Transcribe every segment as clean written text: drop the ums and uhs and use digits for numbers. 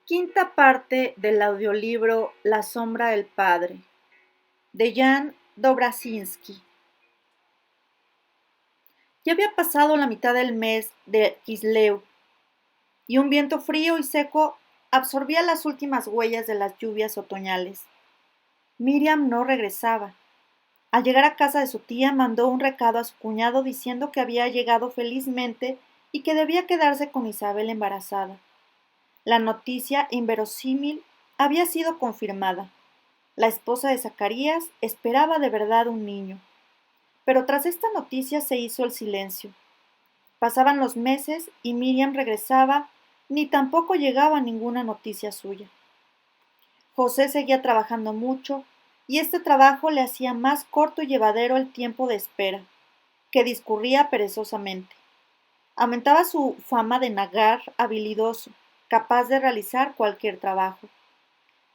Quinta parte del audiolibro La sombra del padre, de Jan Dobrazinski. Ya había pasado la mitad del mes de Kislev, y un viento frío y seco absorbía las últimas huellas de las lluvias otoñales. Miriam no regresaba. Al llegar a casa de su tía mandó un recado a su cuñado diciendo que había llegado felizmente y que debía quedarse con Isabel embarazada. La noticia inverosímil había sido confirmada. La esposa de Zacarías esperaba de verdad un niño. Pero tras esta noticia se hizo el silencio. Pasaban los meses y Miriam regresaba, ni tampoco llegaba ninguna noticia suya. José seguía trabajando mucho, y este trabajo le hacía más corto y llevadero el tiempo de espera, que discurría perezosamente. Aumentaba su fama de nagar habilidoso, capaz de realizar cualquier trabajo.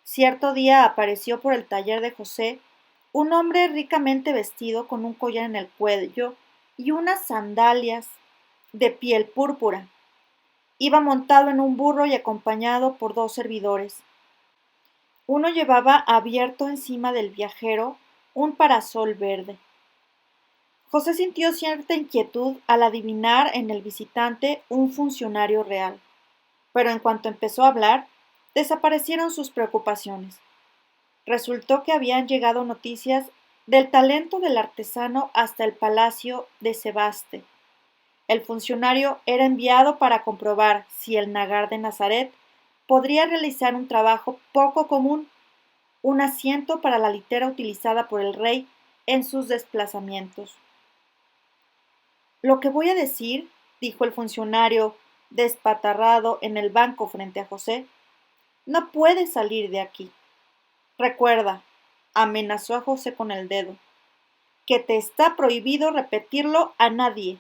Cierto día apareció por el taller de José un hombre ricamente vestido con un collar en el cuello y unas sandalias de piel púrpura. Iba montado en un burro y acompañado por dos servidores. Uno llevaba abierto encima del viajero un parasol verde. José sintió cierta inquietud al adivinar en el visitante un funcionario real, pero en cuanto empezó a hablar, desaparecieron sus preocupaciones. Resultó que habían llegado noticias del talento del artesano hasta el palacio de Sebaste. El funcionario era enviado para comprobar si el Nagar de Nazaret podría realizar un trabajo poco común, un asiento para la litera utilizada por el rey en sus desplazamientos. Lo que voy a decir, dijo el funcionario despatarrado en el banco frente a José, no puede salir de aquí. Recuerda, amenazó a José con el dedo, que te está prohibido repetirlo a nadie.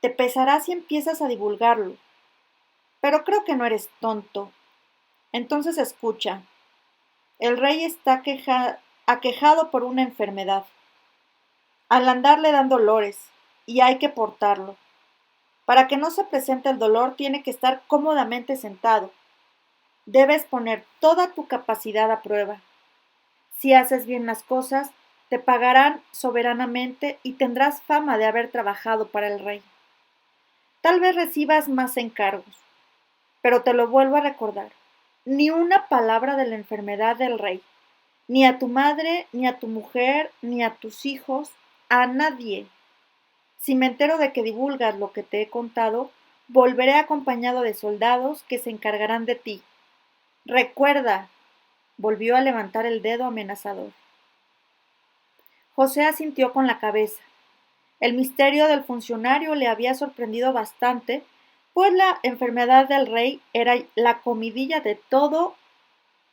Te pesará si empiezas a divulgarlo. Pero creo que no eres tonto. Entonces escucha. El rey está aquejado por una enfermedad. Al andar le dan dolores, y hay que portarlo. Para que no se presente el dolor tiene que estar cómodamente sentado. Debes poner toda tu capacidad a prueba. Si haces bien las cosas, te pagarán soberanamente y tendrás fama de haber trabajado para el rey. Tal vez recibas más encargos, pero te lo vuelvo a recordar. Ni una palabra de la enfermedad del rey, ni a tu madre, ni a tu mujer, ni a tus hijos, a nadie. Si me entero de que divulgas lo que te he contado, volveré acompañado de soldados que se encargarán de ti. Recuerda, volvió a levantar el dedo amenazador. José asintió con la cabeza. El misterio del funcionario le había sorprendido bastante, pues la enfermedad del rey era la comidilla de todo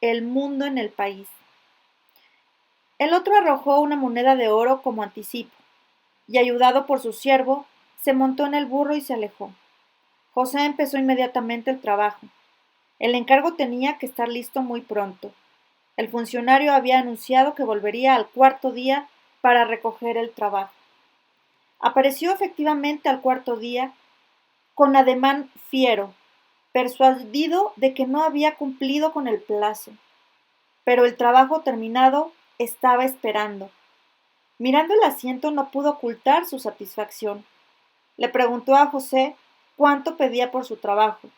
el mundo en el país. El otro arrojó una moneda de oro como anticipo, y ayudado por su siervo, se montó en el burro y se alejó. José empezó inmediatamente el trabajo. El encargo tenía que estar listo muy pronto. El funcionario había anunciado que volvería al cuarto día para recoger el trabajo. Apareció efectivamente al cuarto día, con ademán fiero, persuadido de que no había cumplido con el plazo. Pero el trabajo terminado estaba esperando. Mirando el asiento no pudo ocultar su satisfacción. Le preguntó a José cuánto pedía por su trabajo,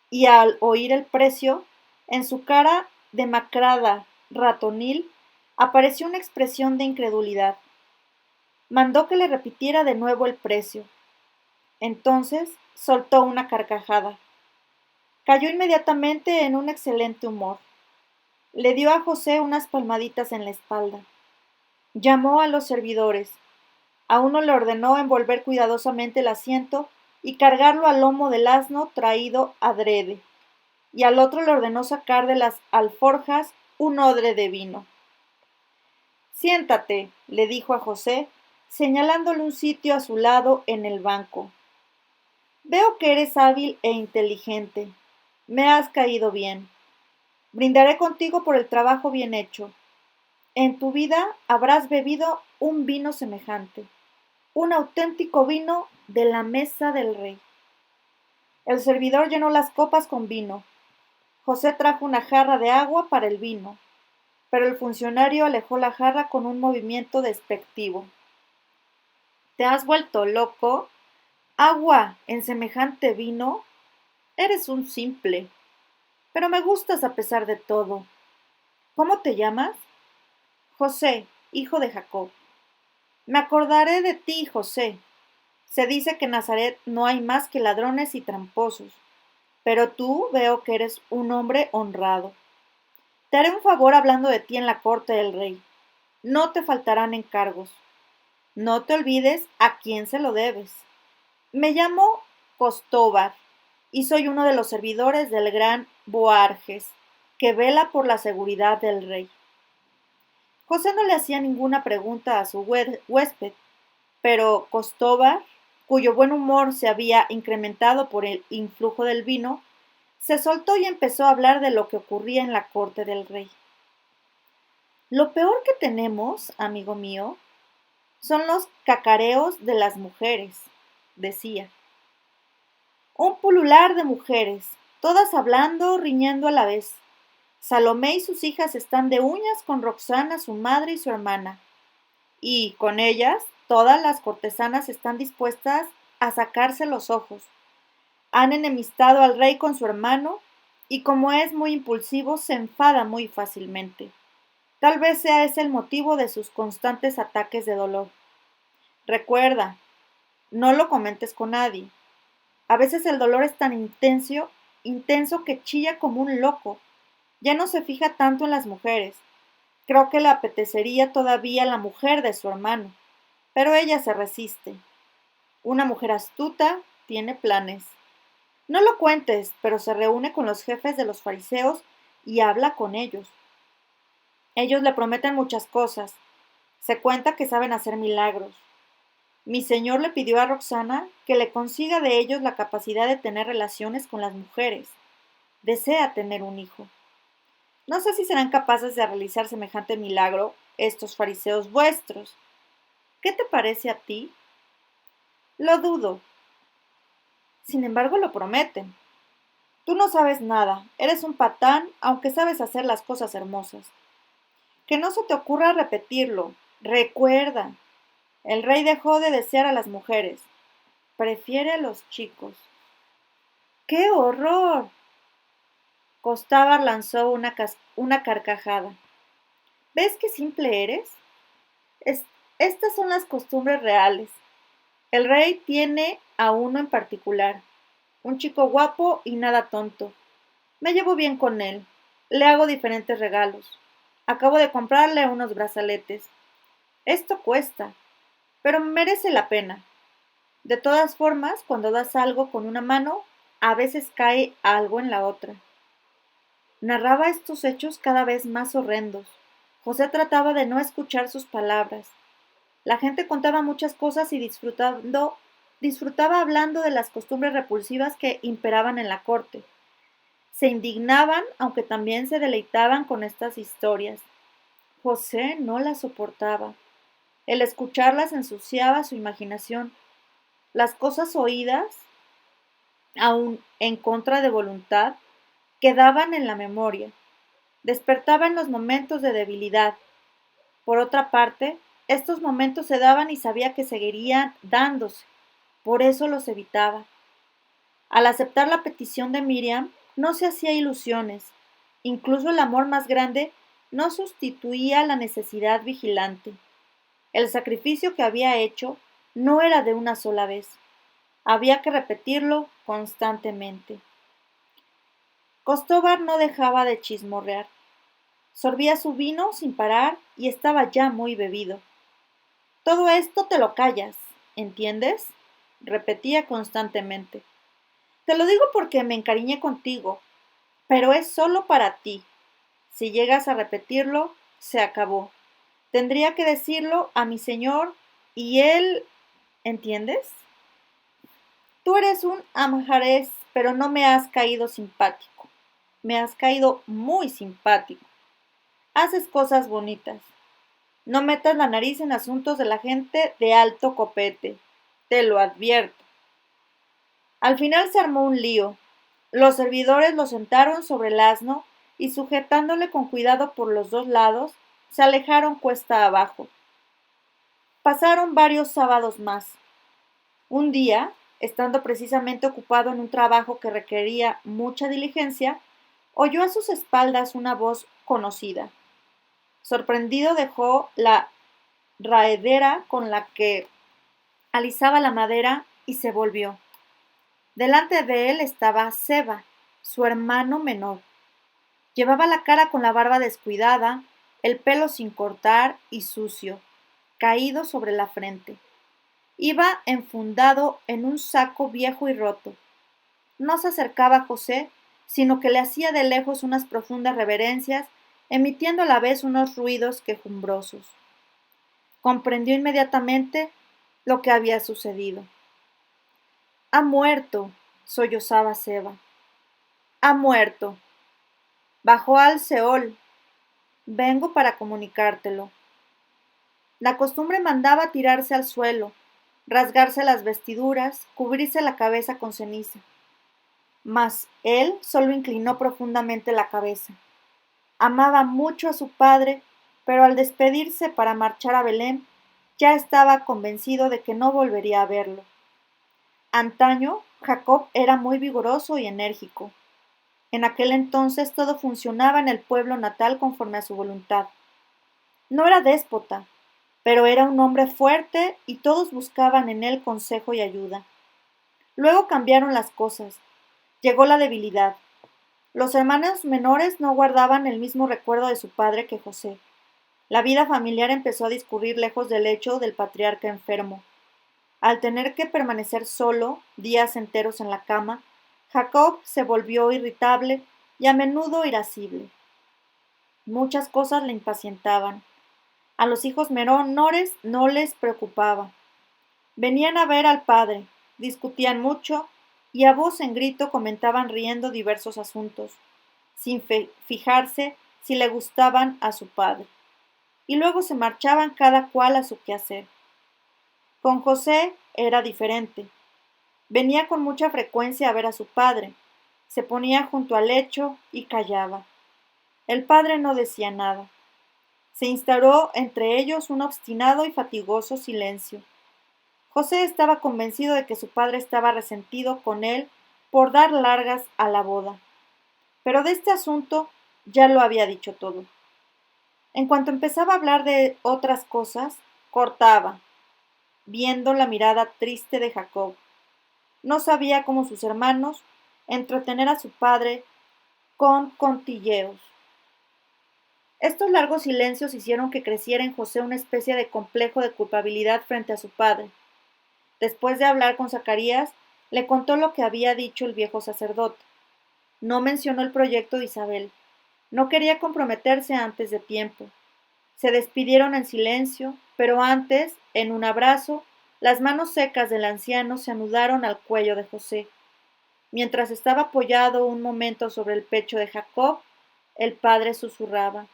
y al oír el precio, en su cara demacrada, ratonil, apareció una expresión de incredulidad. Mandó que le repitiera de nuevo el precio. Entonces soltó una carcajada. Cayó inmediatamente en un excelente humor. Le dio a José unas palmaditas en la espalda. Llamó a los servidores. A uno le ordenó envolver cuidadosamente el asiento y cargarlo al lomo del asno traído adrede, y al otro le ordenó sacar de las alforjas un odre de vino. Siéntate, le dijo a José, señalándole un sitio a su lado en el banco. Veo que eres hábil e inteligente. Me has caído bien. Brindaré contigo por el trabajo bien hecho. En tu vida habrás bebido un vino semejante, un auténtico vino de la mesa del rey. El servidor llenó las copas con vino. José trajo una jarra de agua para el vino, pero el funcionario alejó la jarra con un movimiento despectivo. ¿Te has vuelto loco? ¿Agua en semejante vino? Eres un simple, pero me gustas a pesar de todo. ¿Cómo te llamas? José, hijo de Jacob. Me acordaré de ti, José. Se dice que en Nazaret no hay más que ladrones y tramposos, pero tú veo que eres un hombre honrado. Te haré un favor hablando de ti en la corte del rey. No te faltarán encargos. No te olvides a quién se lo debes. Me llamo Costóvar y soy uno de los servidores del gran Boarges, que vela por la seguridad del rey. José no le hacía ninguna pregunta a su huésped, pero Costóvar, cuyo buen humor se había incrementado por el influjo del vino, se soltó y empezó a hablar de lo que ocurría en la corte del rey. Lo peor que tenemos, amigo mío, son los cacareos de las mujeres, decía. Un pulular de mujeres, todas hablando, riñendo a la vez. Salomé y sus hijas están de uñas con Roxana, su madre y su hermana. Y con ellas, todas las cortesanas están dispuestas a sacarse los ojos. Han enemistado al rey con su hermano, y como es muy impulsivo, se enfada muy fácilmente. Tal vez sea ese el motivo de sus constantes ataques de dolor. Recuerda, no lo comentes con nadie. A veces el dolor es tan intenso que chilla como un loco. Ya no se fija tanto en las mujeres. Creo que le apetecería todavía la mujer de su hermano, pero ella se resiste. Una mujer astuta tiene planes. No lo cuentes, pero se reúne con los jefes de los fariseos y habla con ellos. Ellos le prometen muchas cosas. Se cuenta que saben hacer milagros. Mi señor le pidió a Roxana que le consiga de ellos la capacidad de tener relaciones con las mujeres. Desea tener un hijo. No sé si serán capaces de realizar semejante milagro estos fariseos vuestros. ¿Qué te parece a ti? Lo dudo. Sin embargo, lo prometen. Tú no sabes nada, eres un patán, aunque sabes hacer las cosas hermosas. Que no se te ocurra repetirlo. Recuerda, el rey dejó de desear a las mujeres. Prefiere a los chicos. ¡Qué horror! Costávar lanzó una carcajada. ¿Ves qué simple eres? Es- Estas son las costumbres reales. El rey tiene a uno en particular, un chico guapo y nada tonto. Me llevo bien con él. Le hago diferentes regalos. Acabo de comprarle unos brazaletes. Esto cuesta, pero merece la pena. De todas formas, cuando das algo con una mano, a veces cae algo en la otra. Narraba estos hechos cada vez más horrendos. José trataba de no escuchar sus palabras. La gente contaba muchas cosas y disfrutaba hablando de las costumbres repulsivas que imperaban en la corte. Se indignaban, aunque también se deleitaban con estas historias. José no las soportaba. El escucharlas ensuciaba su imaginación. Las cosas oídas, aun en contra de voluntad, quedaban en la memoria. Despertaba en los momentos de debilidad. Por otra parte, estos momentos se daban y sabía que seguirían dándose. Por eso los evitaba. Al aceptar la petición de Miriam, no se hacía ilusiones. Incluso el amor más grande no sustituía la necesidad vigilante. El sacrificio que había hecho no era de una sola vez. Había que repetirlo constantemente. Costóvar no dejaba de chismorrear. Sorbía su vino sin parar y estaba ya muy bebido. Todo esto te lo callas, ¿entiendes? Repetía constantemente. Te lo digo porque me encariñé contigo, pero es solo para ti. Si llegas a repetirlo, se acabó. Tendría que decirlo a mi señor y él... ¿Entiendes? Tú eres un amjarés, pero no me has caído simpático. Me has caído muy simpático. Haces cosas bonitas. No metas la nariz en asuntos de la gente de alto copete. Te lo advierto. Al final se armó un lío. Los servidores lo sentaron sobre el asno y sujetándole con cuidado por los dos lados, se alejaron cuesta abajo. Pasaron varios sábados más. Un día, estando precisamente ocupado en un trabajo que requería mucha diligencia, oyó a sus espaldas una voz conocida. Sorprendido dejó la raedera con la que alisaba la madera y se volvió. Delante de él estaba Seba, su hermano menor. Llevaba la cara con la barba descuidada, el pelo sin cortar y sucio, caído sobre la frente. Iba enfundado en un saco viejo y roto. No se acercaba a José, sino que le hacía de lejos unas profundas reverencias, emitiendo a la vez unos ruidos quejumbrosos. Comprendió inmediatamente lo que había sucedido. Ha muerto, sollozaba Seba. Ha muerto. Bajó al Seol. Vengo para comunicártelo. La costumbre mandaba tirarse al suelo, rasgarse las vestiduras, cubrirse la cabeza con ceniza. Mas él solo inclinó profundamente la cabeza. Amaba mucho a su padre, pero al despedirse para marchar a Belén, ya estaba convencido de que no volvería a verlo. Antaño, Jacob era muy vigoroso y enérgico. En aquel entonces todo funcionaba en el pueblo natal conforme a su voluntad. No era déspota, pero era un hombre fuerte y todos buscaban en él consejo y ayuda. Luego cambiaron las cosas. Llegó la debilidad. Los hermanos menores no guardaban el mismo recuerdo de su padre que José. La vida familiar empezó a discurrir lejos del lecho del patriarca enfermo. Al tener que permanecer solo, días enteros en la cama, Jacob se volvió irritable y a menudo irascible. Muchas cosas le impacientaban. A los hijos menores no les preocupaba. Venían a ver al padre, discutían mucho y a voz en grito comentaban riendo diversos asuntos, sin fijarse si le gustaban a su padre. Y luego se marchaban cada cual a su quehacer. Con José era diferente. Venía con mucha frecuencia a ver a su padre. Se ponía junto al lecho y callaba. El padre no decía nada. Se instauró entre ellos un obstinado y fatigoso silencio. José estaba convencido de que su padre estaba resentido con él por dar largas a la boda. Pero de este asunto ya lo había dicho todo. En cuanto empezaba a hablar de otras cosas, cortaba, viendo la mirada triste de Jacob. No sabía cómo sus hermanos entretener a su padre con contilleos. Estos largos silencios hicieron que creciera en José una especie de complejo de culpabilidad frente a su padre. Después de hablar con Zacarías, le contó lo que había dicho el viejo sacerdote. No mencionó el proyecto de Isabel. No quería comprometerse antes de tiempo. Se despidieron en silencio, pero antes, en un abrazo, las manos secas del anciano se anudaron al cuello de José. Mientras estaba apoyado un momento sobre el pecho de Jacob, el padre susurraba: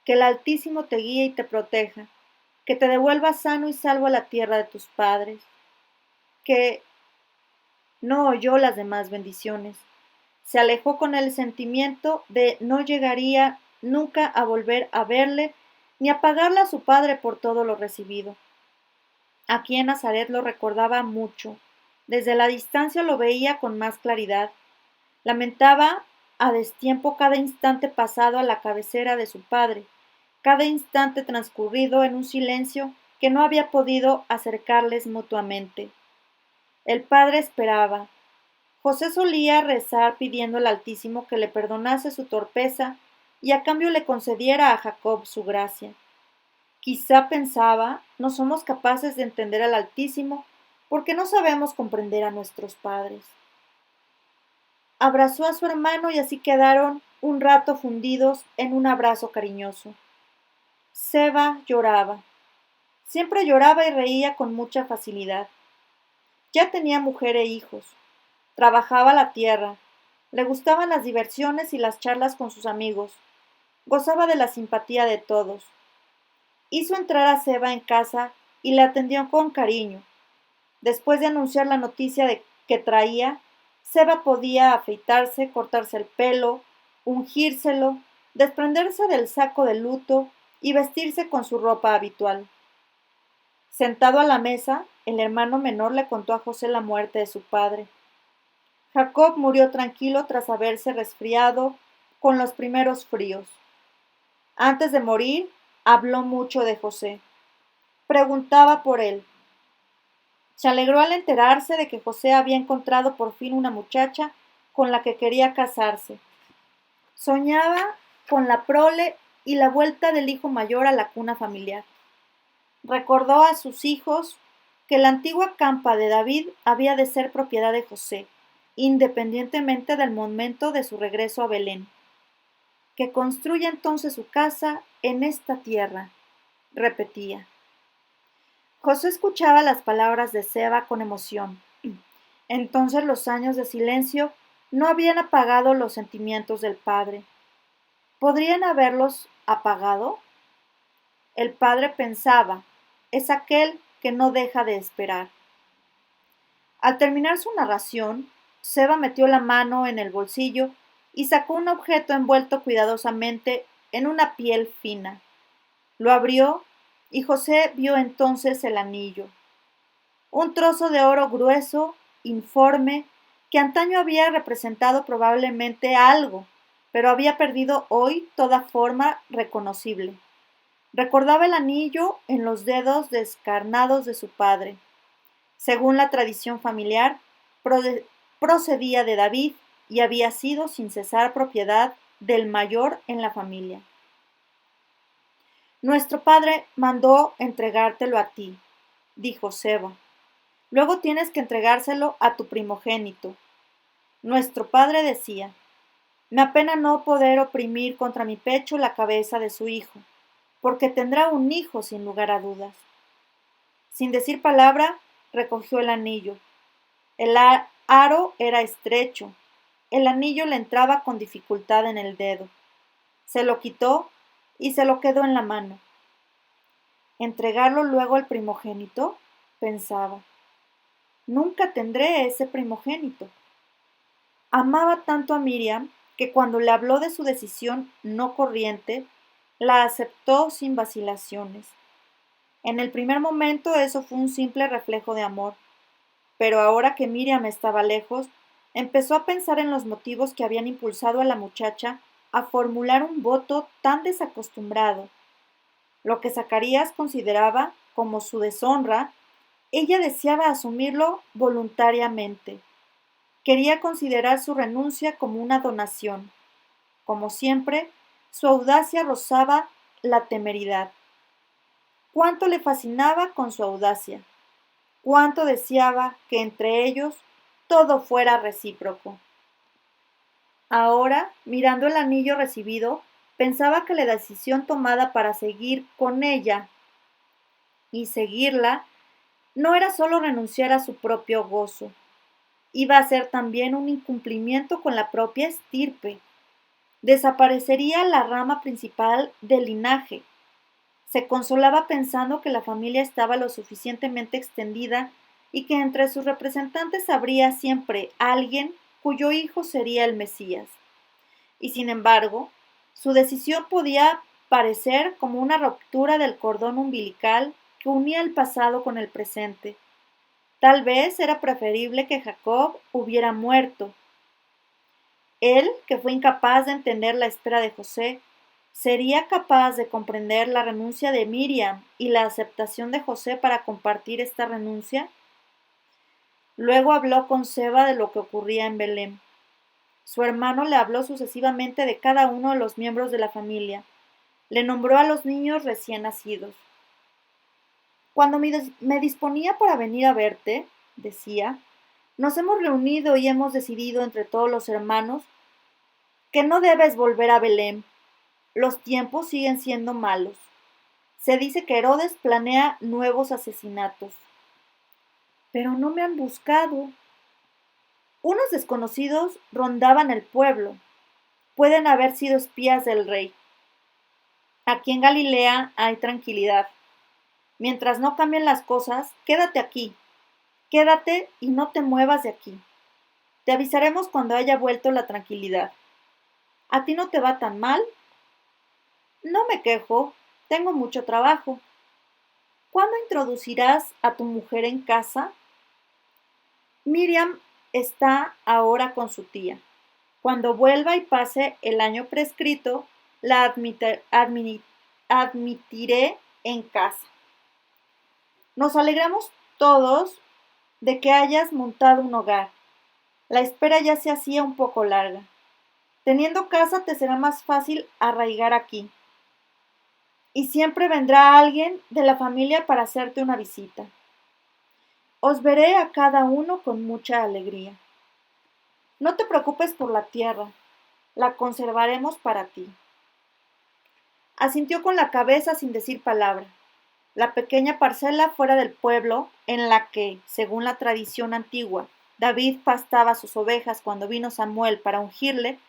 Que el Altísimo te guíe y te proteja, que te devuelva sano y salvo a la tierra de tus padres. Que no oyó las demás bendiciones. Se alejó con el sentimiento de no llegaría nunca a volver a verle ni a pagarle a su padre por todo lo recibido. Aquí en Nazaret lo recordaba mucho. Desde la distancia lo veía con más claridad. Lamentaba a destiempo cada instante pasado a la cabecera de su padre, cada instante transcurrido en un silencio que no había podido acercarles mutuamente. El padre esperaba. José solía rezar pidiendo al Altísimo que le perdonase su torpeza y a cambio le concediera a Jacob su gracia. Quizá pensaba, no somos capaces de entender al Altísimo porque no sabemos comprender a nuestros padres. Abrazó a su hermano y así quedaron un rato fundidos en un abrazo cariñoso. Seba lloraba. Siempre lloraba y reía con mucha facilidad. Ya tenía mujer e hijos. Trabajaba la tierra. Le gustaban las diversiones y las charlas con sus amigos. Gozaba de la simpatía de todos. Hizo entrar a Seba en casa y le atendió con cariño. Después de anunciar la noticia de que traía, Seba podía afeitarse, cortarse el pelo, ungírselo, desprenderse del saco de luto y vestirse con su ropa habitual. Sentado a la mesa, el hermano menor le contó a José la muerte de su padre. Jacob murió tranquilo tras haberse resfriado con los primeros fríos. Antes de morir, habló mucho de José. Preguntaba por él. Se alegró al enterarse de que José había encontrado por fin una muchacha con la que quería casarse. Soñaba con la prole y la vuelta del hijo mayor a la cuna familiar. Recordó a sus hijos que la antigua campa de David había de ser propiedad de José, independientemente del momento de su regreso a Belén. Que construya entonces su casa en esta tierra, repetía. José escuchaba las palabras de Seba con emoción. Entonces los años de silencio no habían apagado los sentimientos del padre. ¿Podrían haberlos apagado? El padre pensaba, es aquel que no deja de esperar. Al terminar su narración, Seba metió la mano en el bolsillo y sacó un objeto envuelto cuidadosamente en una piel fina. Lo abrió y José vio entonces el anillo. Un trozo de oro grueso, informe, que antaño había representado probablemente algo, pero había perdido hoy toda forma reconocible. Recordaba el anillo en los dedos descarnados de su padre. Según la tradición familiar, procedía de David y había sido sin cesar propiedad del mayor en la familia. Nuestro padre mandó entregártelo a ti, dijo Seba. Luego tienes que entregárselo a tu primogénito. Nuestro padre decía, me apena no poder oprimir contra mi pecho la cabeza de su hijo, porque tendrá un hijo sin lugar a dudas. Sin decir palabra, recogió el anillo. El aro era estrecho. El anillo le entraba con dificultad en el dedo. Se lo quitó y se lo quedó en la mano. ¿Entregarlo luego al primogénito? Pensaba. Nunca tendré ese primogénito. Amaba tanto a Miriam que cuando le habló de su decisión no corriente, la aceptó sin vacilaciones. En el primer momento eso fue un simple reflejo de amor, pero ahora que Miriam estaba lejos, empezó a pensar en los motivos que habían impulsado a la muchacha a formular un voto tan desacostumbrado. Lo que Zacarías consideraba como su deshonra, ella deseaba asumirlo voluntariamente. Quería considerar su renuncia como una donación. Como siempre, su audacia rozaba la temeridad. Cuánto le fascinaba con su audacia. Cuánto deseaba que entre ellos todo fuera recíproco. Ahora, mirando el anillo recibido, pensaba que la decisión tomada para seguir con ella y seguirla no era solo renunciar a su propio gozo, iba a ser también un incumplimiento con la propia estirpe. Desaparecería la rama principal del linaje. Se consolaba pensando que la familia estaba lo suficientemente extendida y que entre sus representantes habría siempre alguien cuyo hijo sería el Mesías. Y sin embargo, su decisión podía parecer como una ruptura del cordón umbilical que unía el pasado con el presente. Tal vez era preferible que Jacob hubiera muerto. Él, que fue incapaz de entender la espera de José, ¿sería capaz de comprender la renuncia de Miriam y la aceptación de José para compartir esta renuncia? Luego habló con Seba de lo que ocurría en Belén. Su hermano le habló sucesivamente de cada uno de los miembros de la familia. Le nombró a los niños recién nacidos. Cuando me disponía para venir a verte, decía, nos hemos reunido y hemos decidido entre todos los hermanos que no debes volver a Belén. Los tiempos siguen siendo malos. Se dice que Herodes planea nuevos asesinatos. Pero no me han buscado. Unos desconocidos rondaban el pueblo. Pueden haber sido espías del rey. Aquí en Galilea hay tranquilidad. Mientras no cambien las cosas, quédate aquí. Quédate y no te muevas de aquí. Te avisaremos cuando haya vuelto la tranquilidad. ¿A ti no te va tan mal? No me quejo, tengo mucho trabajo. ¿Cuándo introducirás a tu mujer en casa? Miriam está ahora con su tía. Cuando vuelva y pase el año prescrito, la admitiré en casa. Nos alegramos todos de que hayas montado un hogar. La espera ya se hacía un poco larga. Teniendo casa te será más fácil arraigar aquí. Y siempre vendrá alguien de la familia para hacerte una visita. Os veré a cada uno con mucha alegría. No te preocupes por la tierra, la conservaremos para ti. Asintió con la cabeza sin decir palabra. La pequeña parcela fuera del pueblo, en la que, según la tradición antigua, David pastaba sus ovejas cuando vino Samuel para ungirle,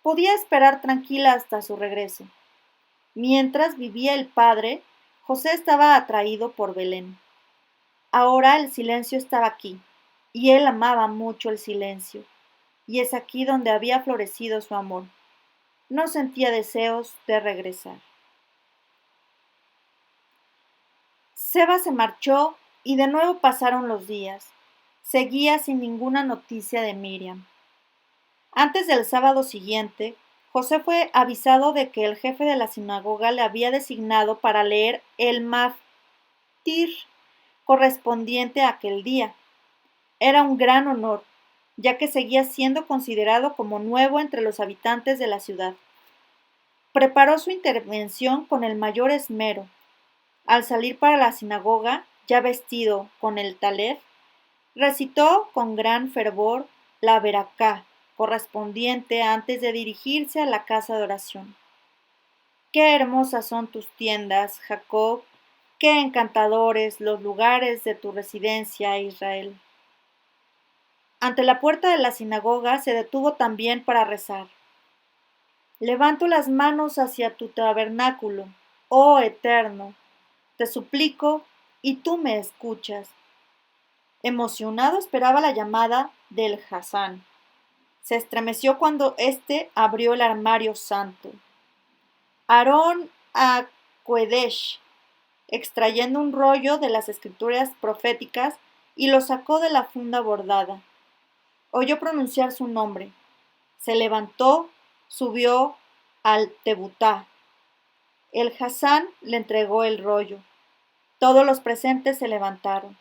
podía esperar tranquila hasta su regreso. Mientras vivía el padre, José estaba atraído por Belén. Ahora el silencio estaba aquí, y él amaba mucho el silencio, y es aquí donde había florecido su amor. No sentía deseos de regresar. Seba se marchó y de nuevo pasaron los días. Seguía sin ninguna noticia de Miriam. Antes del sábado siguiente, José fue avisado de que el jefe de la sinagoga le había designado para leer el maftir correspondiente a aquel día. Era un gran honor, ya que seguía siendo considerado como nuevo entre los habitantes de la ciudad. Preparó su intervención con el mayor esmero. Al salir para la sinagoga, ya vestido con el taled, recitó con gran fervor la veracá correspondiente antes de dirigirse a la casa de oración. Qué hermosas son tus tiendas, Jacob, qué encantadores los lugares de tu residencia, Israel. Ante la puerta de la sinagoga se detuvo también para rezar. Levanto las manos hacia tu tabernáculo, oh Eterno, te suplico y tú me escuchas. Emocionado esperaba la llamada del Hasán. Se estremeció cuando éste abrió el armario santo. Aarón Kodesh, extrayendo un rollo de las escrituras proféticas y lo sacó de la funda bordada. Oyó pronunciar su nombre. Se levantó, subió al Tebutá. El Hasán le entregó el rollo. Todos los presentes se levantaron.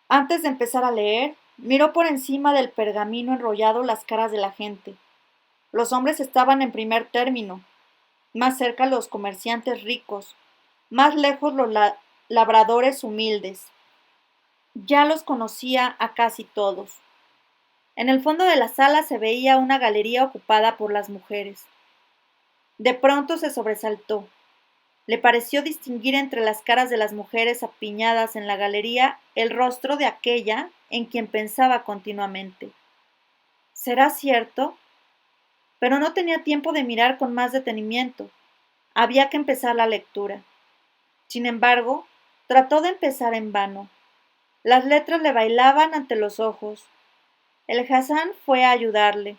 Antes de empezar a leer, miró por encima del pergamino enrollado las caras de la gente. Los hombres estaban en primer término, más cerca los comerciantes ricos, más lejos los labradores humildes. Ya los conocía a casi todos. En el fondo de la sala se veía una galería ocupada por las mujeres. De pronto se sobresaltó. Le pareció distinguir entre las caras de las mujeres apiñadas en la galería el rostro de aquella en quien pensaba continuamente. ¿Será cierto? Pero no tenía tiempo de mirar con más detenimiento. Había que empezar la lectura. Sin embargo, trató de empezar en vano. Las letras le bailaban ante los ojos. El Hasán fue a ayudarle.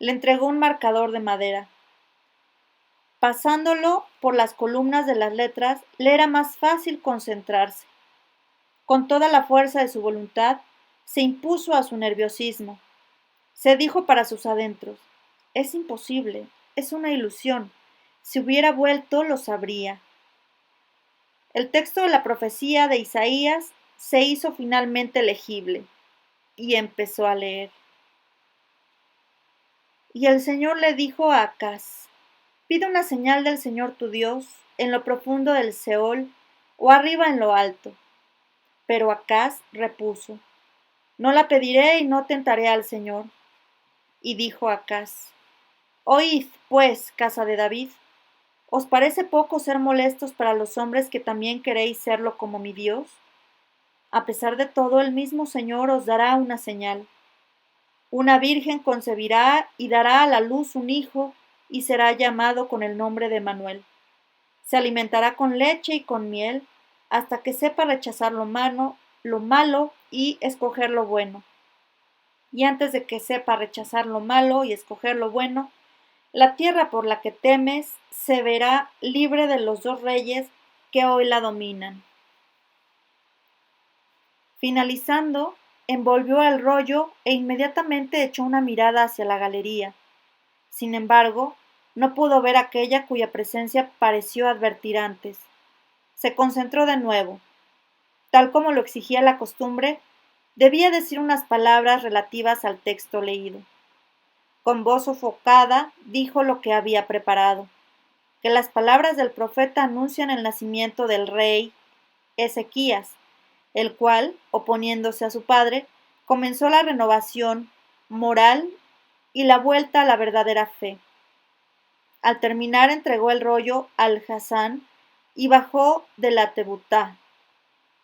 Le entregó un marcador de madera. Pasándolo por las columnas de las letras, le era más fácil concentrarse. Con toda la fuerza de su voluntad, se impuso a su nerviosismo. Se dijo para sus adentros: es imposible, es una ilusión. Si hubiera vuelto, lo sabría. El texto de la profecía de Isaías se hizo finalmente legible y empezó a leer. Y el Señor le dijo a Acaz: pide una señal del Señor tu Dios en lo profundo del Seol o arriba en lo alto. Pero Acaz repuso: no la pediré y no tentaré al Señor. Y dijo Acaz: oíd, pues, casa de David, ¿os parece poco ser molestos para los hombres que también queréis serlo como mi Dios? A pesar de todo, el mismo Señor os dará una señal. Una virgen concebirá y dará a la luz un hijo, y será llamado con el nombre de Emmanuel. Se alimentará con leche y con miel, hasta que sepa rechazar lo malo y escoger lo bueno. y antes de que sepa rechazar lo malo y escoger lo bueno, la tierra por la que temes se verá libre de los dos reyes que hoy la dominan. Finalizando, envolvió el rollo e inmediatamente echó una mirada hacia la galería. Sin embargo, no pudo ver aquella cuya presencia pareció advertir antes. Se concentró de nuevo. Tal como lo exigía la costumbre, debía decir unas palabras relativas al texto leído. Con voz sofocada dijo lo que había preparado, que las palabras del profeta anuncian el nacimiento del rey Ezequías, el cual, oponiéndose a su padre, comenzó la renovación moral y la vuelta a la verdadera fe. Al terminar entregó el rollo al Hasán y bajó de la Tebutá.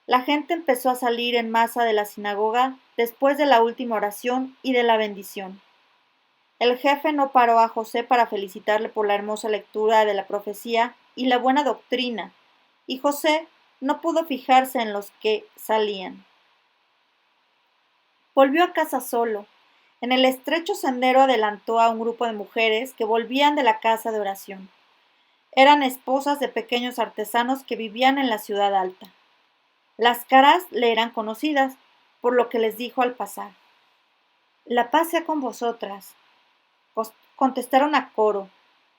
La gente empezó a salir en masa de la sinagoga después de la última oración y de la bendición. El jefe no paró a José para felicitarle por la hermosa lectura de la profecía y la buena doctrina, y José no pudo fijarse en los que salían. Volvió a casa solo. En el estrecho sendero adelantó a un grupo de mujeres que volvían de la casa de oración. Eran esposas de pequeños artesanos que vivían en la ciudad alta. Las caras le eran conocidas, por lo que les dijo al pasar: «La paz sea con vosotras». Contestaron a coro: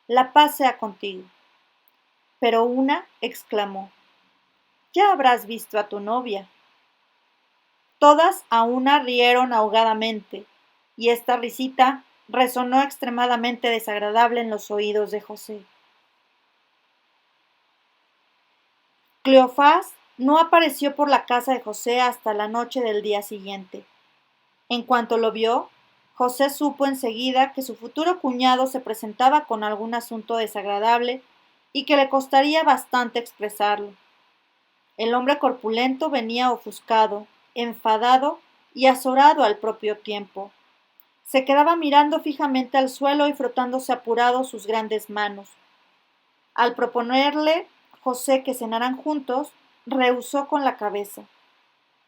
«La paz sea contigo». Pero una exclamó: «Ya habrás visto a tu novia». Todas a una rieron ahogadamente, y esta risita resonó extremadamente desagradable en los oídos de José. Cleofás no apareció por la casa de José hasta la noche del día siguiente. En cuanto lo vio, José supo enseguida que su futuro cuñado se presentaba con algún asunto desagradable y que le costaría bastante expresarlo. El hombre corpulento venía ofuscado, enfadado y azorado al propio tiempo. Se quedaba mirando fijamente al suelo y frotándose apurado sus grandes manos. Al proponerle José que cenaran juntos, rehusó con la cabeza.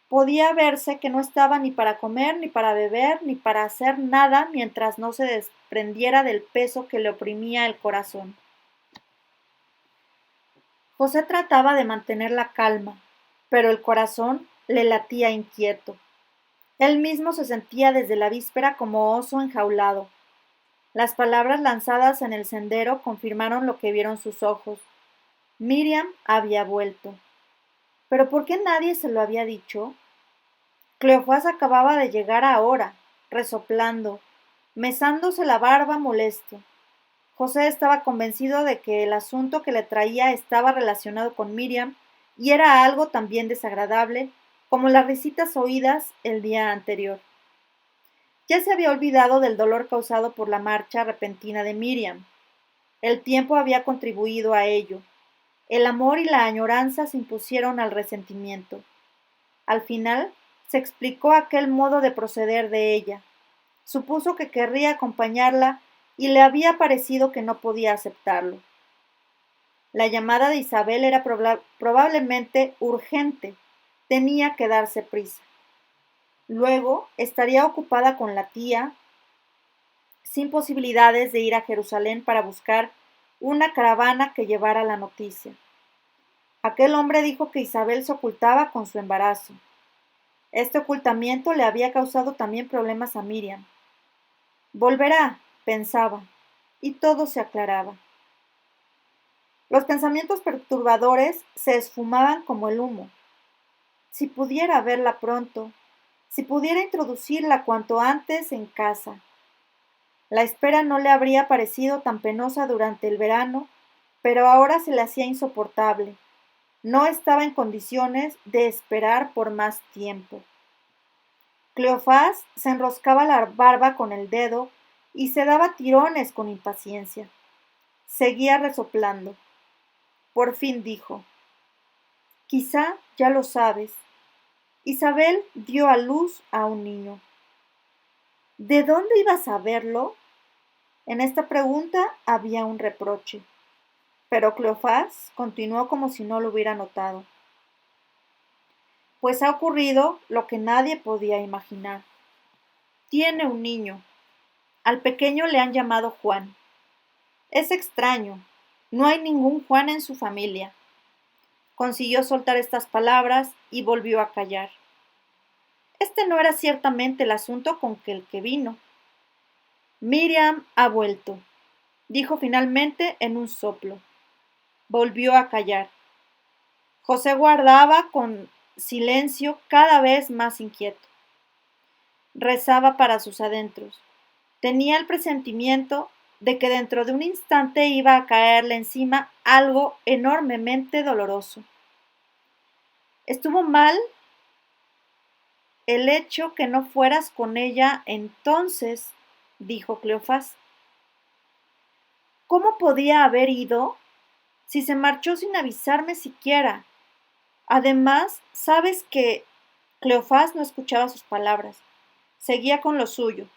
Podía verse que no estaba ni para comer, ni para beber, ni para hacer nada mientras no se desprendiera del peso que le oprimía el corazón. José trataba de mantener la calma, pero el corazón le latía inquieto. Él mismo se sentía desde la víspera como oso enjaulado. Las palabras lanzadas en el sendero confirmaron lo que vieron sus ojos. Miriam había vuelto. ¿Pero por qué nadie se lo había dicho? Cleofás acababa de llegar ahora, resoplando, mesándose la barba molesto. José estaba convencido de que el asunto que le traía estaba relacionado con Miriam y era algo también desagradable como las risitas oídas el día anterior. Ya se había olvidado del dolor causado por la marcha repentina de Miriam. El tiempo había contribuido a ello. El amor y la añoranza se impusieron al resentimiento. Al final, se explicó aquel modo de proceder de ella. Supuso que querría acompañarla y le había parecido que no podía aceptarlo. La llamada de Isabel era probablemente urgente. Tenía que darse prisa. Luego estaría ocupada con la tía, sin posibilidades de ir a Jerusalén para buscar una caravana que llevara la noticia. Aquel hombre dijo que Isabel se ocultaba con su embarazo. Este ocultamiento le había causado también problemas a Miriam. Volverá, pensaba, y todo se aclaraba. Los pensamientos perturbadores se esfumaban como el humo. Si pudiera verla pronto, si pudiera introducirla cuanto antes en casa. La espera no le habría parecido tan penosa durante el verano, pero ahora se le hacía insoportable. No estaba en condiciones de esperar por más tiempo. Cleofás se enroscaba la barba con el dedo y se daba tirones con impaciencia. Seguía resoplando. Por fin dijo: «Quizá ya lo sabes. Isabel dio a luz a un niño». ¿De dónde iba a saberlo? En esta pregunta había un reproche. Pero Cleofás continuó como si no lo hubiera notado. Pues ha ocurrido lo que nadie podía imaginar. Tiene un niño. Al pequeño le han llamado Juan. Es extraño. No hay ningún Juan en su familia. Consiguió soltar estas palabras y volvió a callar. Este no era ciertamente el asunto con el que vino. Miriam ha vuelto, dijo finalmente en un soplo. Volvió a callar. José guardaba con silencio cada vez más inquieto. Rezaba para sus adentros. Tenía el presentimiento de que dentro de un instante iba a caerle encima algo enormemente doloroso. Estuvo mal el hecho que no fueras con ella entonces, dijo Cleofás. ¿Cómo podía haber ido si se marchó sin avisarme siquiera? Además, sabes que Cleofás no escuchaba sus palabras. Seguía con lo suyo.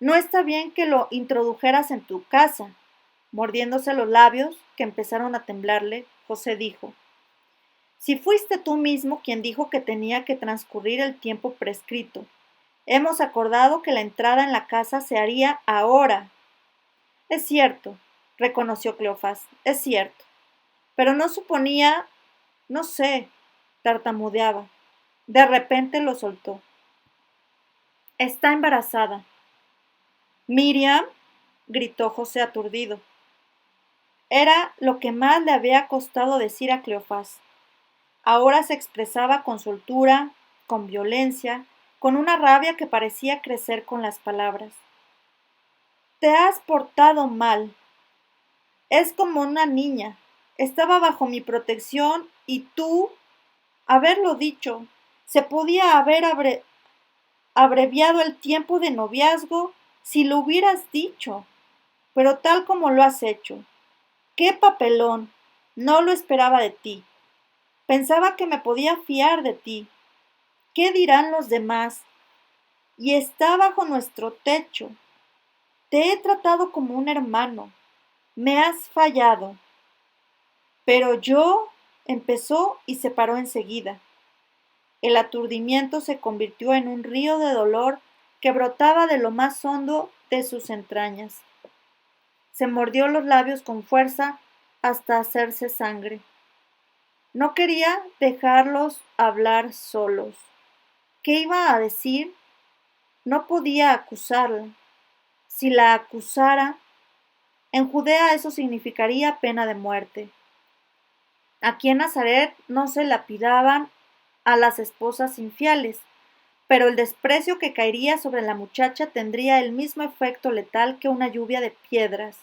No está bien que lo introdujeras en tu casa. Mordiéndose los labios, que empezaron a temblarle, José dijo: Si fuiste tú mismo quien dijo que tenía que transcurrir el tiempo prescrito, hemos acordado que la entrada en la casa se haría ahora. Es cierto, reconoció Cleofás, es cierto. Pero no suponía, no sé, tartamudeaba. De repente lo soltó. Está embarazada. Miriam, gritó José aturdido. Era lo que más le había costado decir a Cleofás. Ahora se expresaba con soltura, con violencia, con una rabia que parecía crecer con las palabras. Te has portado mal. Es como una niña. Estaba bajo mi protección y tú, haberlo dicho, se podía haber abreviado el tiempo de noviazgo si lo hubieras dicho, pero tal como lo has hecho. ¡Qué papelón! No lo esperaba de ti. Pensaba que me podía fiar de ti. ¿Qué dirán los demás? Y está bajo nuestro techo. Te he tratado como un hermano. Me has fallado. Pero yo, empezó y se paró enseguida. El aturdimiento se convirtió en un río de dolor que brotaba de lo más hondo de sus entrañas. Se mordió los labios con fuerza hasta hacerse sangre. No quería dejarlos hablar solos. ¿Qué iba a decir? No podía acusarla. Si la acusara, en Judea eso significaría pena de muerte. Aquí en Nazaret no se lapidaban a las esposas infieles, pero el desprecio que caería sobre la muchacha tendría el mismo efecto letal que una lluvia de piedras.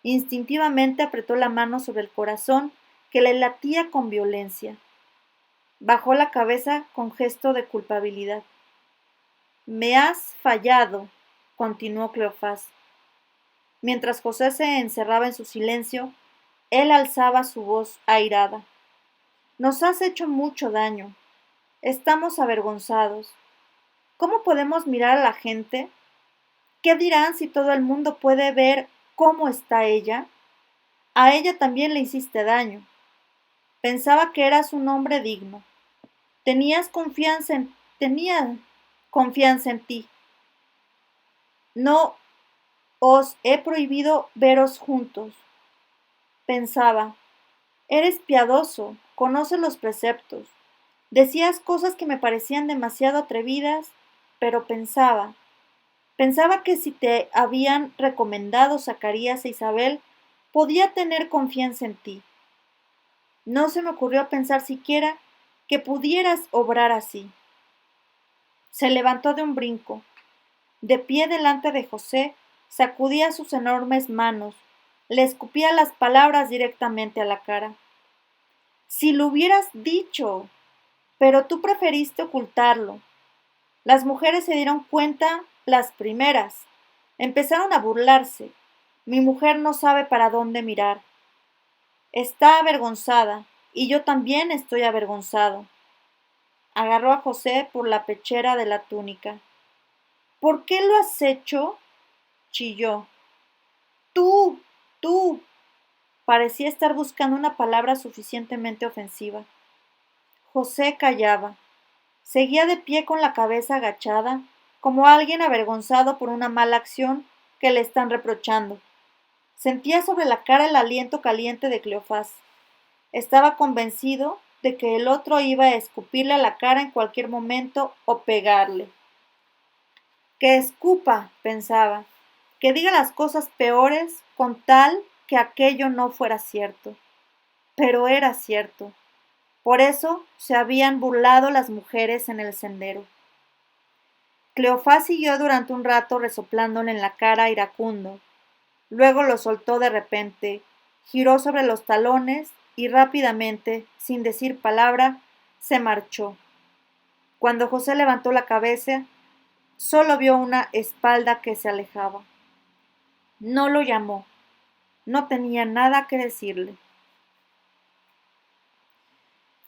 Instintivamente apretó la mano sobre el corazón que le latía con violencia. Bajó la cabeza con gesto de culpabilidad. Me has fallado, continuó Cleofás. Mientras José se encerraba en su silencio, él alzaba su voz airada. Nos has hecho mucho daño. Estamos avergonzados. ¿Cómo podemos mirar a la gente? ¿Qué dirán si todo el mundo puede ver cómo está ella? A ella también le hiciste daño. Pensaba que eras un hombre digno. Tenía confianza en ti. No os he prohibido veros juntos. Pensaba, eres piadoso, conoces los preceptos. Decías cosas que me parecían demasiado atrevidas, pero pensaba que si te habían recomendado Zacarías e Isabel, podía tener confianza en ti. No se me ocurrió pensar siquiera que pudieras obrar así. Se levantó de un brinco. De pie delante de José, sacudía sus enormes manos, le escupía las palabras directamente a la cara. Si lo hubieras dicho, pero tú preferiste ocultarlo. Las mujeres se dieron cuenta las primeras. Empezaron a burlarse. Mi mujer no sabe para dónde mirar. Está avergonzada, y yo también estoy avergonzado. Agarró a José por la pechera de la túnica. ¿Por qué lo has hecho? Chilló. Tú, tú. Parecía estar buscando una palabra suficientemente ofensiva. José callaba. Seguía de pie con la cabeza agachada, como alguien avergonzado por una mala acción que le están reprochando. Sentía sobre la cara el aliento caliente de Cleofás. Estaba convencido de que el otro iba a escupirle a la cara en cualquier momento o pegarle. Que escupa, pensaba, que diga las cosas peores con tal que aquello no fuera cierto. Pero era cierto. Por eso se habían burlado las mujeres en el sendero. Cleofás siguió durante un rato resoplándole en la cara iracundo. Luego lo soltó de repente, giró sobre los talones y rápidamente, sin decir palabra, se marchó. Cuando José levantó la cabeza, solo vio una espalda que se alejaba. No lo llamó. No tenía nada que decirle.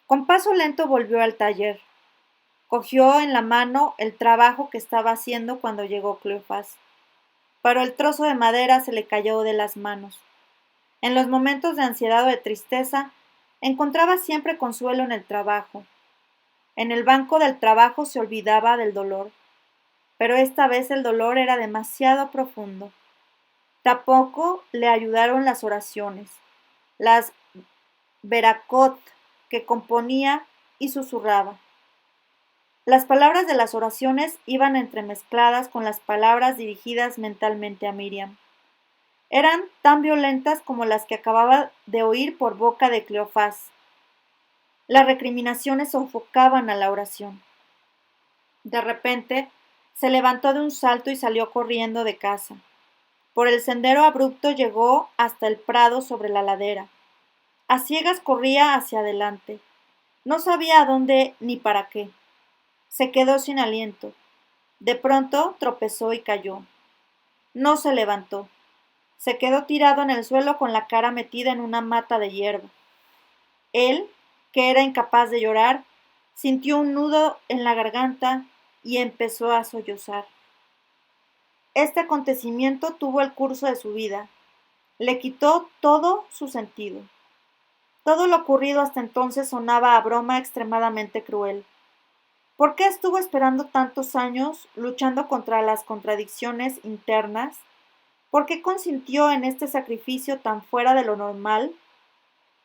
Con paso lento volvió al taller. Cogió en la mano el trabajo que estaba haciendo cuando llegó Cleofás. Pero el trozo de madera se le cayó de las manos. En los momentos de ansiedad o de tristeza, encontraba siempre consuelo en el trabajo. En el banco del trabajo se olvidaba del dolor, pero esta vez el dolor era demasiado profundo. Tampoco le ayudaron las oraciones, las veracot que componía y susurraba. Las palabras de las oraciones iban entremezcladas con las palabras dirigidas mentalmente a Miriam. Eran tan violentas como las que acababa de oír por boca de Cleofás. Las recriminaciones sofocaban a la oración. De repente, se levantó de un salto y salió corriendo de casa. Por el sendero abrupto llegó hasta el prado sobre la ladera. A ciegas corría hacia adelante. No sabía a dónde ni para qué. Se quedó sin aliento. De pronto tropezó y cayó. No se levantó. Se quedó tirado en el suelo con la cara metida en una mata de hierba. Él, que era incapaz de llorar, sintió un nudo en la garganta y empezó a sollozar. Este acontecimiento tuvo el curso de su vida. Le quitó todo su sentido. Todo lo ocurrido hasta entonces sonaba a broma extremadamente cruel. ¿Por qué estuvo esperando tantos años, luchando contra las contradicciones internas? ¿Por qué consintió en este sacrificio tan fuera de lo normal?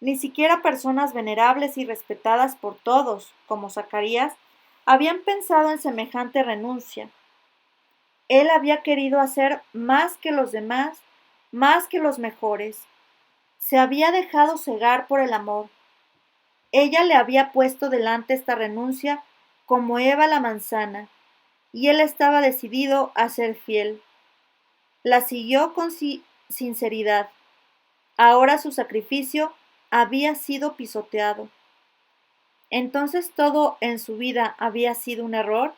Ni siquiera personas venerables y respetadas por todos, como Zacarías, habían pensado en semejante renuncia. Él había querido hacer más que los demás, más que los mejores. Se había dejado cegar por el amor. Ella le había puesto delante esta renuncia como Eva la manzana, y él estaba decidido a ser fiel. La siguió con sinceridad. Ahora su sacrificio había sido pisoteado. ¿Entonces todo en su vida había sido un error?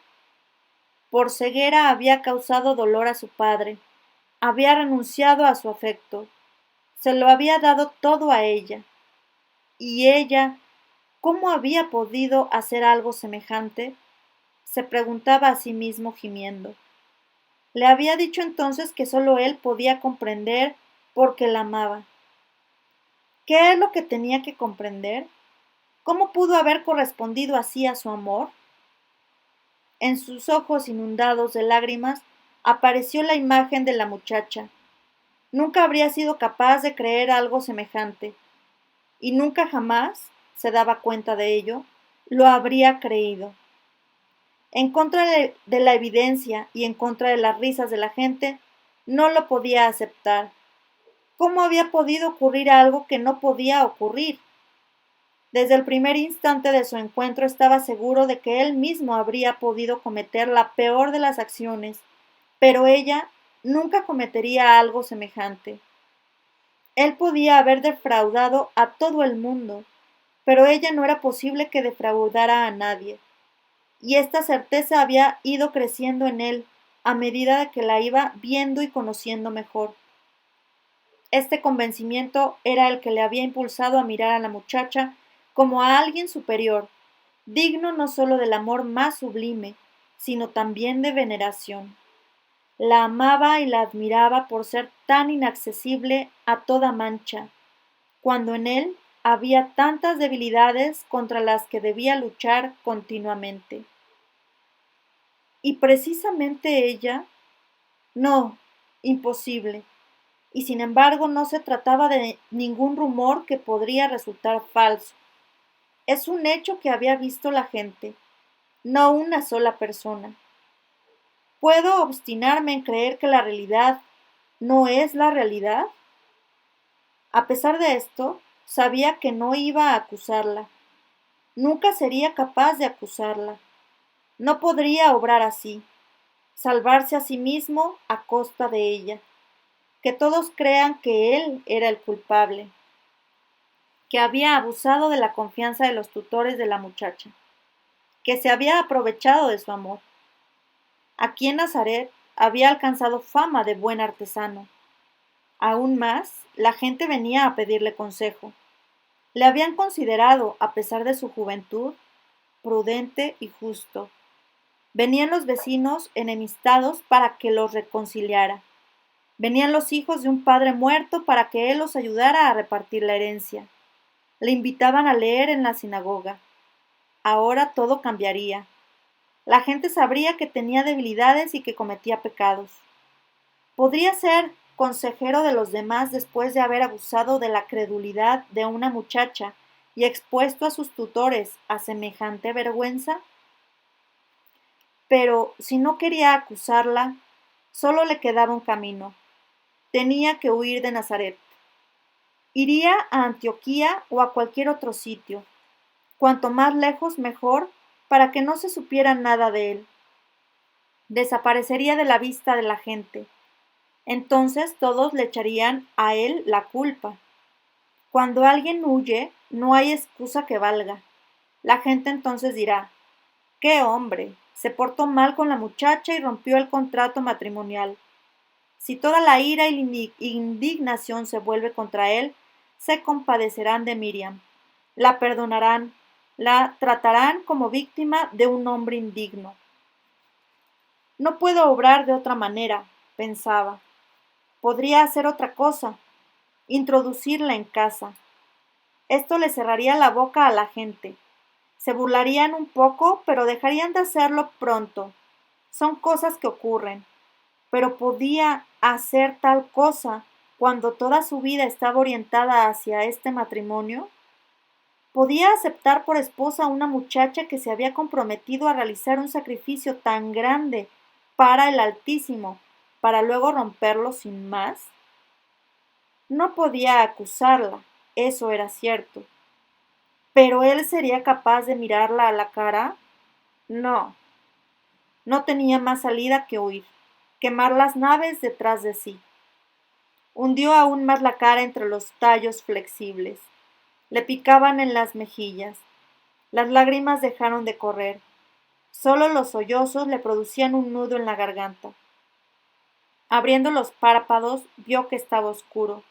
Por ceguera había causado dolor a su padre, había renunciado a su afecto, se lo había dado todo a ella. ¿Y ella cómo había podido hacer algo semejante? Se preguntaba a sí mismo gimiendo. Le había dicho entonces que solo él podía comprender porque la amaba. ¿Qué es lo que tenía que comprender? ¿Cómo pudo haber correspondido así a su amor? En sus ojos inundados de lágrimas apareció la imagen de la muchacha. Nunca habría sido capaz de creer algo semejante, y nunca jamás, se daba cuenta de ello, lo habría creído. En contra de la evidencia y en contra de las risas de la gente, no lo podía aceptar. ¿Cómo había podido ocurrir algo que no podía ocurrir? Desde el primer instante de su encuentro estaba seguro de que él mismo habría podido cometer la peor de las acciones, pero ella nunca cometería algo semejante. Él podía haber defraudado a todo el mundo, pero ella no era posible que defraudara a nadie. Y esta certeza había ido creciendo en él a medida de que la iba viendo y conociendo mejor. Este convencimiento era el que le había impulsado a mirar a la muchacha como a alguien superior, digno no solo del amor más sublime, sino también de veneración. La amaba y la admiraba por ser tan inaccesible a toda mancha, cuando en él había tantas debilidades contra las que debía luchar continuamente. ¿Y precisamente ella? No, imposible. Y sin embargo no se trataba de ningún rumor que podría resultar falso. Es un hecho que había visto la gente, no una sola persona. ¿Puedo obstinarme en creer que la realidad no es la realidad? A pesar de esto, sabía que no iba a acusarla. Nunca sería capaz de acusarla. No podría obrar así, salvarse a sí mismo a costa de ella. Que todos crean que él era el culpable, que había abusado de la confianza de los tutores de la muchacha, que se había aprovechado de su amor. Aquí en Nazaret había alcanzado fama de buen artesano. Aún más, la gente venía a pedirle consejo. Le habían considerado, a pesar de su juventud, prudente y justo. Venían los vecinos enemistados para que los reconciliara. Venían los hijos de un padre muerto para que él los ayudara a repartir la herencia. Le invitaban a leer en la sinagoga. Ahora todo cambiaría. La gente sabría que tenía debilidades y que cometía pecados. Podría ser consejero de los demás después de haber abusado de la credulidad de una muchacha y expuesto a sus tutores a semejante vergüenza. Pero si no quería acusarla, solo le quedaba un camino. Tenía que huir de Nazaret. Iría a Antioquía o a cualquier otro sitio. Cuanto más lejos, mejor, para que no se supiera nada de él. Desaparecería de la vista de la gente. Entonces todos le echarían a él la culpa. Cuando alguien huye, no hay excusa que valga. La gente entonces dirá, ¡qué hombre! Se portó mal con la muchacha y rompió el contrato matrimonial. Si toda la ira y la indignación se vuelve contra él, se compadecerán de Miriam, la perdonarán, la tratarán como víctima de un hombre indigno. No puedo obrar de otra manera, pensaba. Podría hacer otra cosa, introducirla en casa. Esto le cerraría la boca a la gente. Se burlarían un poco, pero dejarían de hacerlo pronto. Son cosas que ocurren. Pero podía hacer tal cosa cuando toda su vida estaba orientada hacia este matrimonio. Podía aceptar por esposa a una muchacha que se había comprometido a realizar un sacrificio tan grande para el Altísimo, para luego romperlo sin más. No podía acusarla, eso era cierto. ¿Pero él sería capaz de mirarla a la cara? No. No tenía más salida que huir, quemar las naves detrás de sí. Hundió aún más la cara entre los tallos flexibles. Le picaban en las mejillas. Las lágrimas dejaron de correr. Solo los sollozos le producían un nudo en la garganta. Abriendo los párpados, vio que estaba oscuro.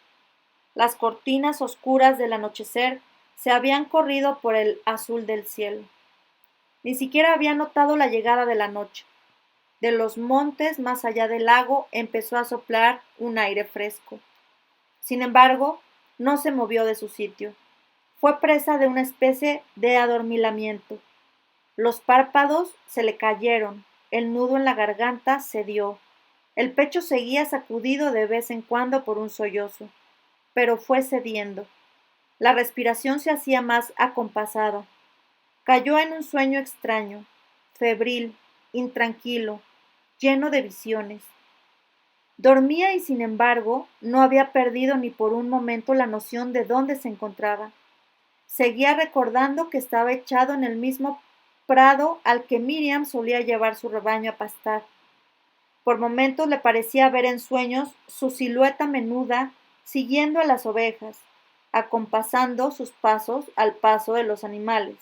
Las cortinas oscuras del anochecer se habían corrido por el azul del cielo. Ni siquiera había notado la llegada de la noche. De los montes más allá del lago empezó a soplar un aire fresco. Sin embargo, no se movió de su sitio. Fue presa de una especie de adormilamiento. Los párpados se le cayeron, el nudo en la garganta cedió. El pecho seguía sacudido de vez en cuando por un sollozo, pero fue cediendo. La respiración se hacía más acompasada. Cayó en un sueño extraño, febril, intranquilo, lleno de visiones. Dormía y sin embargo no había perdido ni por un momento la noción de dónde se encontraba. Seguía recordando que estaba echado en el mismo prado al que Miriam solía llevar su rebaño a pastar. Por momentos le parecía ver en sueños su silueta menuda siguiendo a las ovejas, acompasando sus pasos al paso de los animales.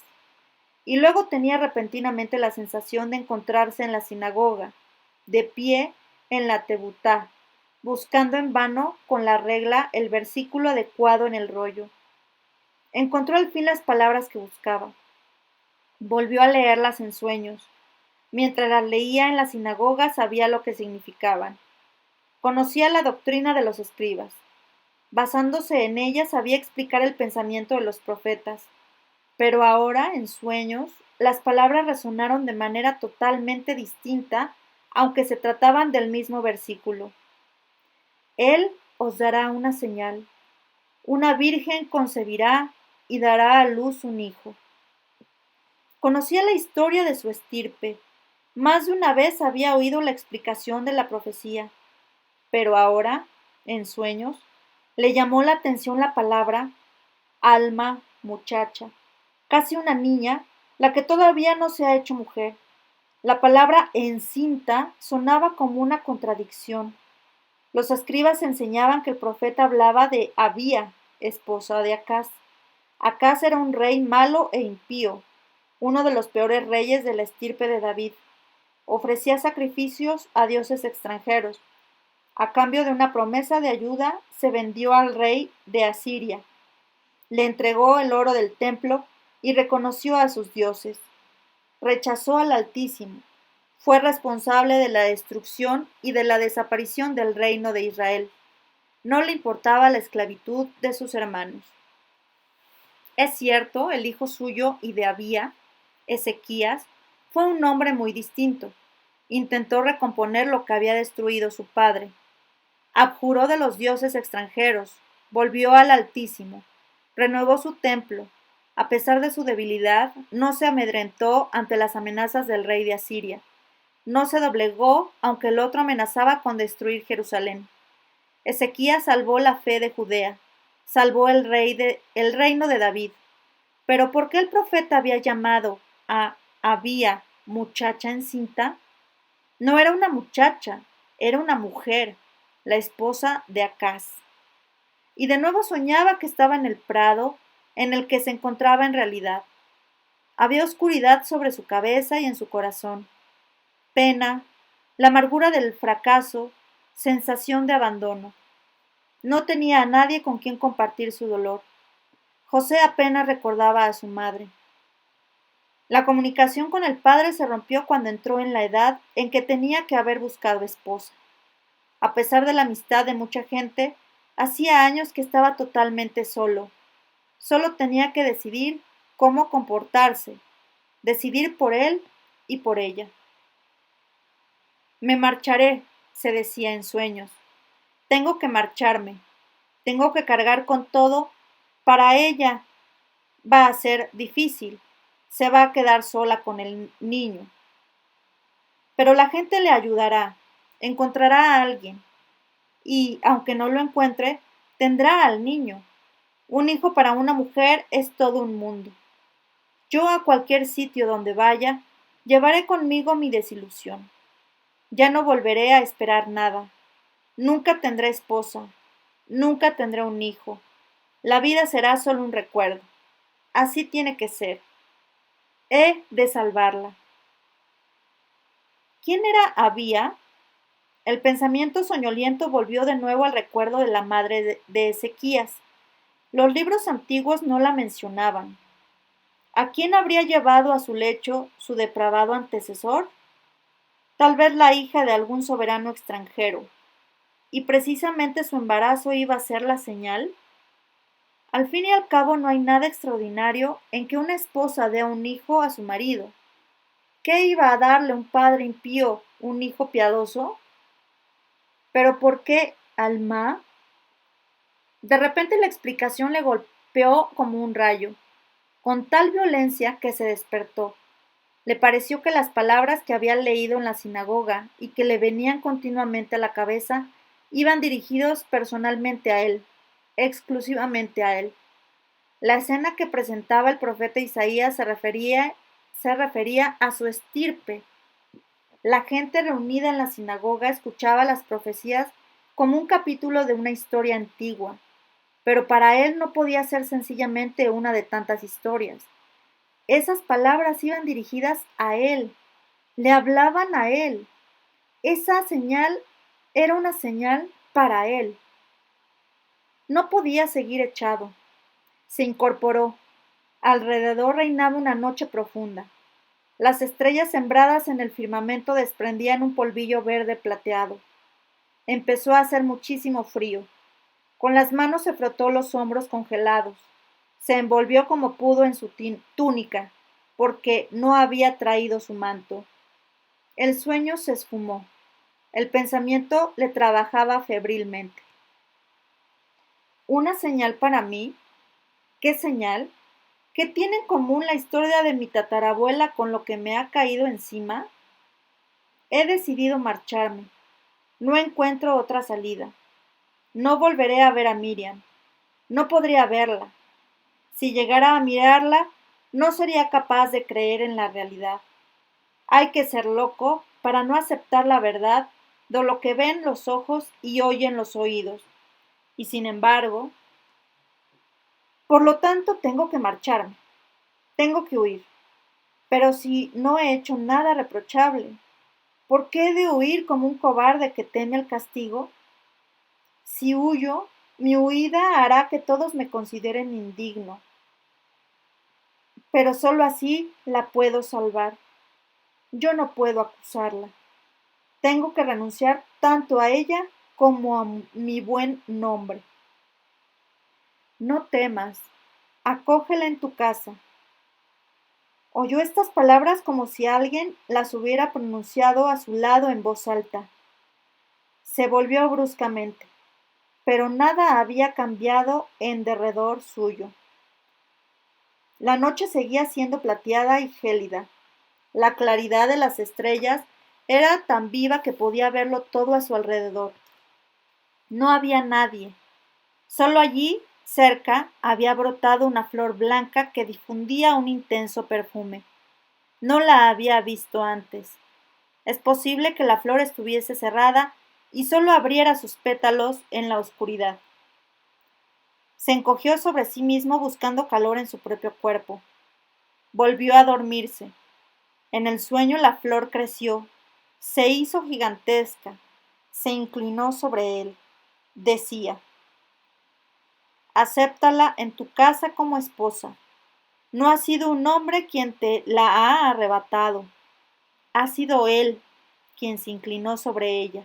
Y luego tenía repentinamente la sensación de encontrarse en la sinagoga, de pie en la tebutá, buscando en vano con la regla el versículo adecuado en el rollo. Encontró al fin las palabras que buscaba. Volvió a leerlas en sueños. Mientras las leía en la sinagoga sabía lo que significaban. Conocía la doctrina de los escribas. Basándose en ella sabía explicar el pensamiento de los profetas. Pero ahora, en sueños, las palabras resonaron de manera totalmente distinta, aunque se trataban del mismo versículo. Él os dará una señal. Una virgen concebirá y dará a luz un hijo. Conocía la historia de su estirpe. Más de una vez había oído la explicación de la profecía, pero ahora, en sueños, le llamó la atención la palabra alma, muchacha, casi una niña, la que todavía no se ha hecho mujer. La palabra encinta sonaba como una contradicción. Los escribas enseñaban que el profeta hablaba de Abía, esposa de Acaz. Acaz era un rey malo e impío, uno de los peores reyes de la estirpe de David. Ofrecía sacrificios a dioses extranjeros. A cambio de una promesa de ayuda, se vendió al rey de Asiria. Le entregó el oro del templo y reconoció a sus dioses. Rechazó al Altísimo. Fue responsable de la destrucción y de la desaparición del reino de Israel. No le importaba la esclavitud de sus hermanos. Es cierto, el hijo suyo y de Abía, Ezequías, fue un hombre muy distinto. Intentó recomponer lo que había destruido su padre. Abjuró de los dioses extranjeros, volvió al Altísimo, renovó su templo. A pesar de su debilidad, no se amedrentó ante las amenazas del rey de Asiria. No se doblegó, aunque el otro amenazaba con destruir Jerusalén. Ezequías salvó la fe de Judea, salvó el reino de David. Pero ¿por qué el profeta había llamado a Abía muchacha encinta? No era una muchacha, era una mujer, la esposa de Acaz. Y de nuevo soñaba que estaba en el prado en el que se encontraba en realidad. Había oscuridad sobre su cabeza y en su corazón. Pena, la amargura del fracaso, sensación de abandono. No tenía a nadie con quien compartir su dolor. José apenas recordaba a su madre. La comunicación con el padre se rompió cuando entró en la edad en que tenía que haber buscado esposa. A pesar de la amistad de mucha gente, hacía años que estaba totalmente solo. Solo tenía que decidir cómo comportarse, decidir por él y por ella. Me marcharé, se decía en sueños. Tengo que marcharme. Tengo que cargar con todo. Para ella va a ser difícil. Se va a quedar sola con el niño. Pero la gente le ayudará. Encontrará a alguien. Y, aunque no lo encuentre, tendrá al niño. Un hijo para una mujer es todo un mundo. Yo a cualquier sitio donde vaya, llevaré conmigo mi desilusión. Ya no volveré a esperar nada. Nunca tendré esposa. Nunca tendré un hijo. La vida será solo un recuerdo. Así tiene que ser. He de salvarla. ¿Quién era Abía? El pensamiento soñoliento volvió de nuevo al recuerdo de la madre de Ezequías. Los libros antiguos no la mencionaban. ¿A quién habría llevado a su lecho su depravado antecesor? Tal vez la hija de algún soberano extranjero. ¿Y precisamente su embarazo iba a ser la señal? Al fin y al cabo no hay nada extraordinario en que una esposa dé un hijo a su marido. ¿Qué iba a darle un padre impío un hijo piadoso? ¿Pero por qué Alma? De repente la explicación le golpeó como un rayo, con tal violencia que se despertó. Le pareció que las palabras que había leído en la sinagoga y que le venían continuamente a la cabeza iban dirigidos personalmente a él, exclusivamente a él. La escena que presentaba el profeta Isaías se refería a su estirpe. La gente reunida en la sinagoga escuchaba las profecías como un capítulo de una historia antigua, pero para él no podía ser sencillamente una de tantas historias. Esas palabras iban dirigidas a él, le hablaban a él. Esa señal era una señal para él. No podía seguir echado. Se incorporó. Alrededor reinaba una noche profunda. Las estrellas sembradas en el firmamento desprendían un polvillo verde plateado. Empezó a hacer muchísimo frío. Con las manos se frotó los hombros congelados. Se envolvió como pudo en su túnica. porque no había traído su manto. El sueño se esfumó. El pensamiento le trabajaba febrilmente. ¿Una señal para mí? ¿Qué señal? ¿Qué tiene en común la historia de mi tatarabuela con lo que me ha caído encima? He decidido marcharme. No encuentro otra salida. No volveré a ver a Miriam. No podría verla. Si llegara a mirarla, no sería capaz de creer en la realidad. Hay que ser loco para no aceptar la verdad de lo que ven los ojos y oyen los oídos. Y sin embargo, por lo tanto, tengo que marcharme. Tengo que huir. Pero si no he hecho nada reprochable, ¿por qué he de huir como un cobarde que teme el castigo? Si huyo, mi huida hará que todos me consideren indigno, pero solo así la puedo salvar. Yo no puedo acusarla. Tengo que renunciar tanto a ella como a mi buen nombre. No temas, acógela en tu casa. Oyó estas palabras como si alguien las hubiera pronunciado a su lado en voz alta. Se volvió bruscamente, pero nada había cambiado en derredor suyo. La noche seguía siendo plateada y gélida. La claridad de las estrellas era tan viva que podía verlo todo a su alrededor. No había nadie. Solo allí, cerca, había brotado una flor blanca que difundía un intenso perfume. No la había visto antes. Es posible que la flor estuviese cerrada y solo abriera sus pétalos en la oscuridad. Se encogió sobre sí mismo buscando calor en su propio cuerpo. Volvió a dormirse. En el sueño la flor creció, se hizo gigantesca, se inclinó sobre él. Decía: acéptala en tu casa como esposa. No ha sido un hombre quien te la ha arrebatado. Ha sido él quien se inclinó sobre ella.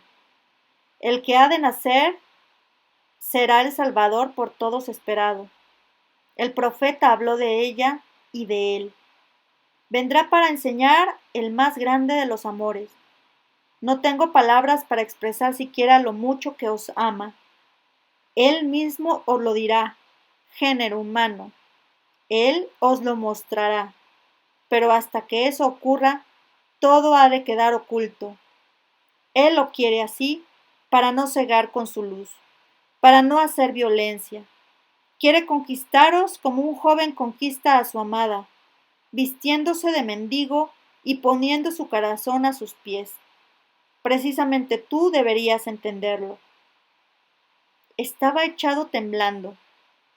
El que ha de nacer será el Salvador por todos esperado. El profeta habló de ella y de él. Vendrá para enseñar el más grande de los amores. No tengo palabras para expresar siquiera lo mucho que os ama. Él mismo os lo dirá, género humano. Él os lo mostrará. Pero hasta que eso ocurra, todo ha de quedar oculto. Él lo quiere así para no cegar con su luz, para no hacer violencia. Quiere conquistaros como un joven conquista a su amada, vistiéndose de mendigo y poniendo su corazón a sus pies. Precisamente tú deberías entenderlo. Estaba echado temblando.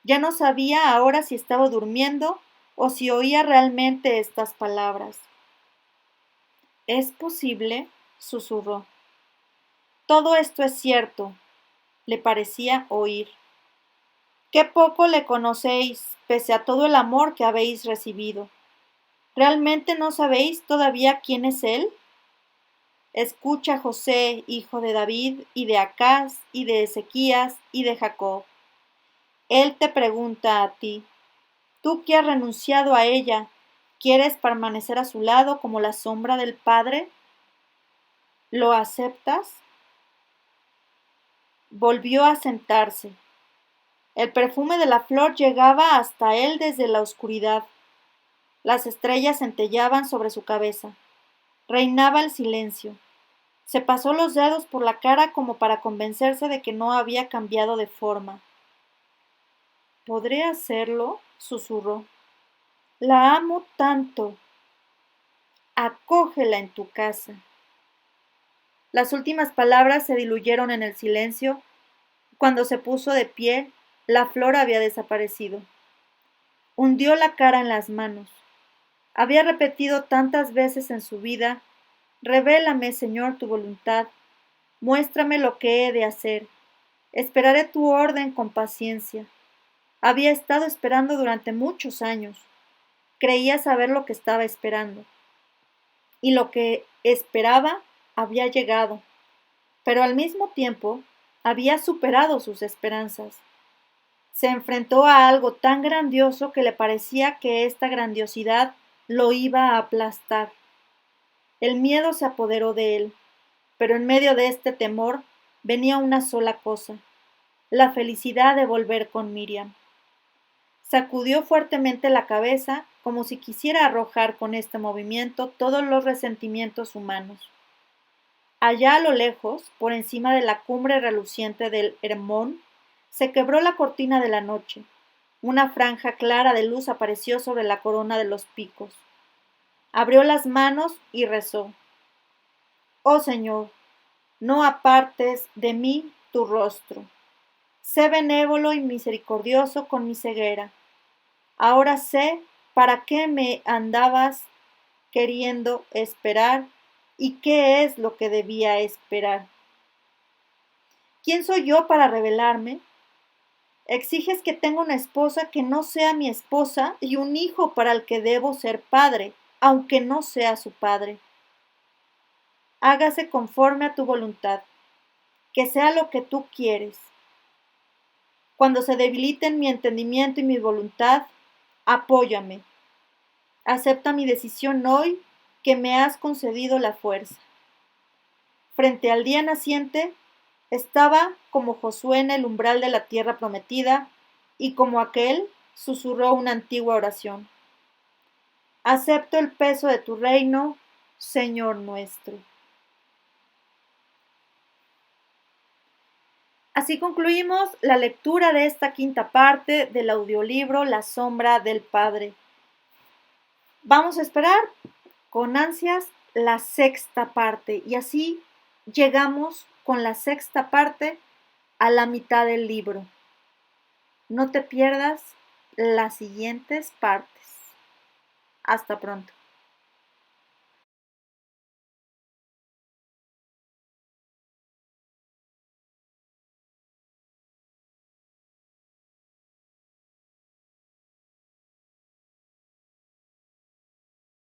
Ya no sabía ahora si estaba durmiendo o si oía realmente estas palabras. ¿Es posible?, susurró. Todo esto es cierto, le parecía oír. Qué poco le conocéis, pese a todo el amor que habéis recibido. ¿Realmente no sabéis todavía quién es él? Escucha, José, hijo de David, y de Acaz, y de Ezequías, y de Jacob. Él te pregunta a ti, tú que has renunciado a ella, ¿quieres permanecer a su lado como la sombra del Padre? ¿Lo aceptas? Volvió a sentarse. El perfume de la flor llegaba hasta él desde la oscuridad. Las estrellas centellaban sobre su cabeza. Reinaba el silencio. Se pasó los dedos por la cara como para convencerse de que no había cambiado de forma. ¿Podré hacerlo?, susurró. La amo tanto. Acógela en tu casa. Las últimas palabras se diluyeron en el silencio. Cuando se puso de pie, la flor había desaparecido. Hundió la cara en las manos. Había repetido tantas veces en su vida: revélame, Señor, tu voluntad. Muéstrame lo que he de hacer. Esperaré tu orden con paciencia. Había estado esperando durante muchos años. Creía saber lo que estaba esperando. Y lo que esperaba había llegado, pero al mismo tiempo había superado sus esperanzas. Se enfrentó a algo tan grandioso que le parecía que esta grandiosidad lo iba a aplastar. El miedo se apoderó de él, pero en medio de este temor venía una sola cosa, la felicidad de volver con Miriam. Sacudió fuertemente la cabeza como si quisiera arrojar con este movimiento todos los resentimientos humanos. Allá a lo lejos, por encima de la cumbre reluciente del Hermón, se quebró la cortina de la noche. Una franja clara de luz apareció sobre la corona de los picos. Abrió las manos y rezó. Oh Señor, no apartes de mí tu rostro. Sé benévolo y misericordioso con mi ceguera. Ahora sé para qué me andabas queriendo esperar y qué es lo que debía esperar. ¿Quién soy yo para rebelarme? Exiges que tenga una esposa que no sea mi esposa y un hijo para el que debo ser padre, aunque no sea su padre. Hágase conforme a tu voluntad, que sea lo que tú quieres. Cuando se debiliten mi entendimiento y mi voluntad, apóyame. Acepta mi decisión hoy que me has concedido la fuerza. Frente al día naciente, estaba como Josué en el umbral de la tierra prometida, y como aquel susurró una antigua oración. Acepto el peso de tu reino, Señor nuestro. Así concluimos la lectura de esta quinta parte del audiolibro La sombra del Padre. Vamos a esperar con ansias la sexta parte y así llegamos con la sexta parte a la mitad del libro. No te pierdas las siguientes partes. Hasta pronto.